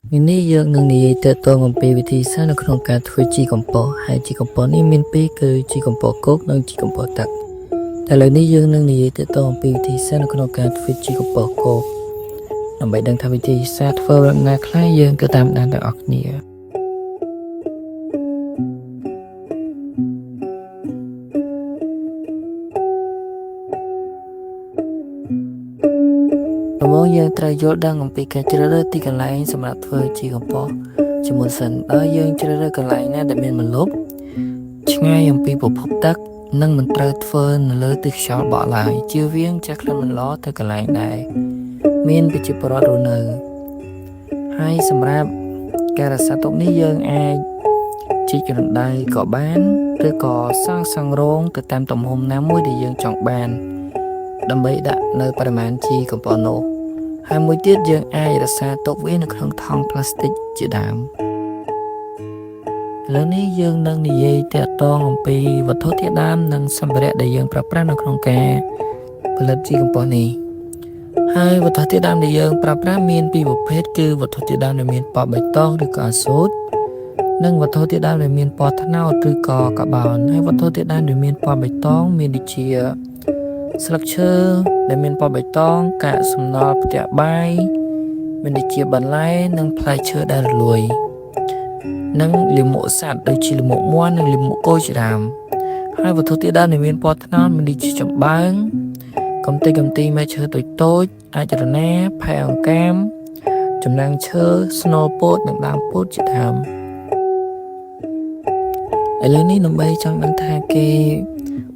ថ្ងៃនេះយើងនឹងនិយាយទាក់ទងអំពីវិធីសាស្ត្រនៅក្នុងការធ្វើជីកំប៉ុស្តហើយជីកំប៉ុស្តនេះមានពីរគឺជីកំប៉ុស្តគោកនិងជីកំប៉ុស្តទឹកតែឥឡូវនេះយើងនឹងនិយាយទាក់ទងអំពីវិធីសាស្ត្រនៅក្នុងការធ្វើជីកំប៉ុស្តគោកដើម្បីដឹងថាវិធីសាស្ត្រធ្វើយ៉ាងណាខ្លះយើងទៅតាមដានទាំងអស់គ្នាដំបូងយើងត្រូវយល់ដឹងអំពីការជ្រើសរើសទីកន្លែងសម្រាប់ធ្វើជីកំប៉ុស្តជាមុនសិនដោយយើងជ្រើសរើសកន្លែងណាដែលមានម្លប់ឆ្ងាយអំពីប្រភពទឹកនិងមិនត្រូវធ្វើនៅលើទិសខ្យល់បក់ឡើយជៀសវាងចាស់ក្លិនមិនល្អទៅកន្លែងដែរមានប្រជាពលរដ្ឋរស់នៅហើយសម្រាប់ការរក្សាទុកនេះយើងអាចជីករណ្ដៅក៏បានឬក៏សង់រោងទៅតាមទំហំណាមួយដែលយើងចង់បានដើម្បីដាក់នៅបរិមាណជីកំប៉ុស្តនោះហើយមួយទៀតយើងអាចរក្សាទុកវានៅក្នុងថង់ប្លាស្ទិកជាដើមឥឡូវនេះយើងនឹងនិយាយទាក់ទងអំពីវត្ថុធាតុដើមនិងសម្ភារៈដែលយើងប្រើប្រាស់នៅក្នុងការផលិតជីកំប៉ុស្តនេះហើយវត្ថុធាតុដើមដែលយើងប្រើប្រាស់មានពីរប្រភេទគឺវត្ថុធាតុដើមដែលមានពណ៌បៃតងឬក៏អាសូតនិងវត្ថុធាតុដើមដែលមានពណ៌ត្នោតឬក៏កាបូនហើយវត្ថុធាតុដើមដែលមានពណ៌បៃតងមានដូចជាស្លឹកឈើដែលមានពណ៌បៃតងកាកសំណល់ផ្ទះបាយមានដូចជាបន្លែនិងផ្លែឈើដែលរលួយនិងលាមកសត្វដូចជាលាមកមាន់និងលាមកគោជាដើមហើយវត្ថុធាតុដើមដែលមានពណ៌ត្នោតមានដូចជាចំបើងកំទេចមែកឈើតូចអាចរណាផែអង្កាមចំណងឈើស្នូលពោតនិងដើមពោតជាដើមឥឡូវនេះដើម្បីចង់ដឹងថាគេ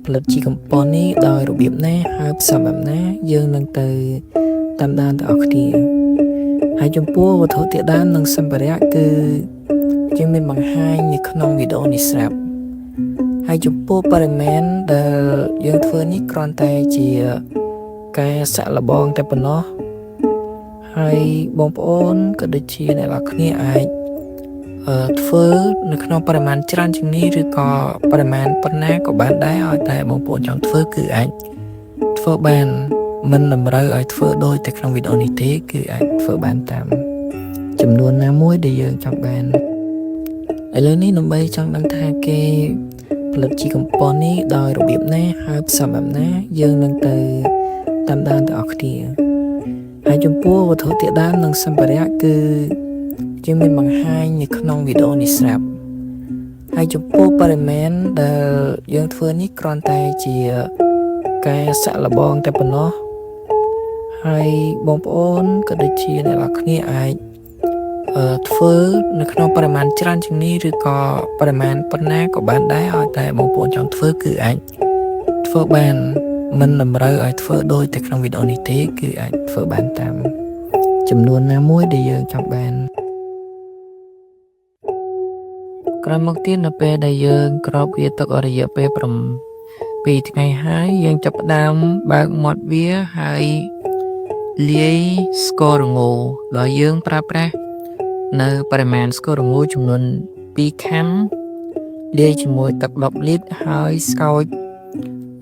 ផលិតជីកំប៉ុស្តនេះដោយរបៀបណាហើយផ្សំបែបណាយើងនឹងទៅតាមដានទាំងអស់គ្នាហើយចំពោះវត្ថុធាតុដើមនិងសម្ភារៈគឺយើងមានបង្ហាញនៅក្នុងវីដេអូនេះស្រាប់ហើយចំពោះបរិមាណដែលយើងធ្វើនេះគ្រាន់តែជាការសាក់លបងតែប៉ុណ្ណោះហើយបងប្អូនក៏ដូចជាអ្នកនរគ្នាអាចធ្វើនៅក្នុងបរិមាណច្រើនជាងនេះឬក៏បរិមាណប៉ុណ្ណាក៏បានដែរឲ្យតែបងប្អូនចង់ធ្វើគឺអាចធ្វើបានមិនតម្រូវឲ្យធ្វើដូចតែក្នុងវីដេអូនេះទេគឺអាចធ្វើបានតាមចំនួនណាមួយដែលយើងចង់បានឥឡូវនេះដើម្បីចង់ដឹងថាគេផលិតជីកំប៉ុស្តនេះដោយរបៀបណាហើយផ្សំបែបណាយើងនឹងទៅតាមដានទាំងអស់គ្នាហើយចំពោះវត្ថុធាតុដើមនិងសម្ភារៈគឺយើងមានបង្ហាញនៅក្នុងវីដេអូនេះស្រាប់ហើយចំពោះបរិមាណដែលយើងធ្វើនេះគ្រាន់តែជាការសាក់លបងតែប៉ុណ្ណោះហើយបងប្អូនក៏ដូចជាអ្នកនរគ្នាអាចធ្វើនៅក្នុងបរិមាណច្រើនជាងនេះឬក៏បរិមាណប៉ុណ្ណាក៏បានដែរឲ្យតែបងប្អូនចង់ធ្វើគឺអាចធ្វើបានមិនតម្រូវឲ្យធ្វើដូចតែក្នុងវីដេអូនេះទេគឺអាចធ្វើបានតាមចំនួនណាមួយដែលយើងចង់បានក្រោយមកទៀតនៅពេលដែលយើងក្របវាទុកអស់រយៈពេល2ថ្ងៃហើយយើងចាប់ផ្ដើមបើកមាត់វាហើយលាយស្ករល្ងដោយយើងប្រើប្រាស់នៅបរិមាណស្ករល្ងចំនួន2ខាំលាយជាមួយទឹក10លីត្រហើយស្កោច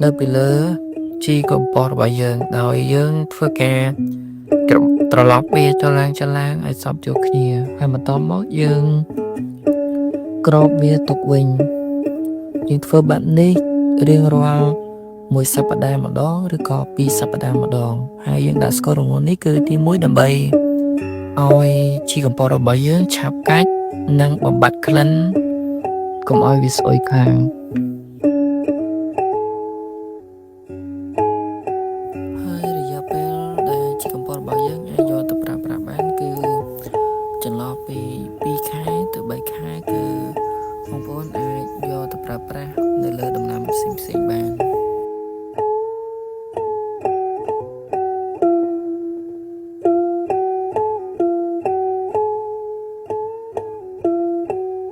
នៅពីលើជីកំប៉ុស្តរបស់យើងដោយយើងធ្វើការត្រឡប់វាចុះឡើងឲ្យសព្វចូលគ្នាហើយបន្តមកយើងក្របវាទុកវិញយើងធ្វើបែបនេះរៀងរាល់1សប្តាហ៍ម្ដងឬក៏2សប្តាហ៍ម្ដងហើយយើងដាក់ស្ករល្ងនេះគឺទី1ដើម្បីឲ្យជីកំប៉ុស្តរបស់យើងឆាប់កាច់និងបំបត្តិក្លិនកុំឲ្យវាស្អុយខាងហើយរយៈពេលដែលជីកំប៉ុស្តរបស់យើងអាចយកទៅប្រើប្រាស់បានគឺចន្លោះពី2ខែទៅ3ខែគឺបងប្អូនអាចយកទៅប្រើប្រាស់នៅលើដំណាំផ្សេងៗបាន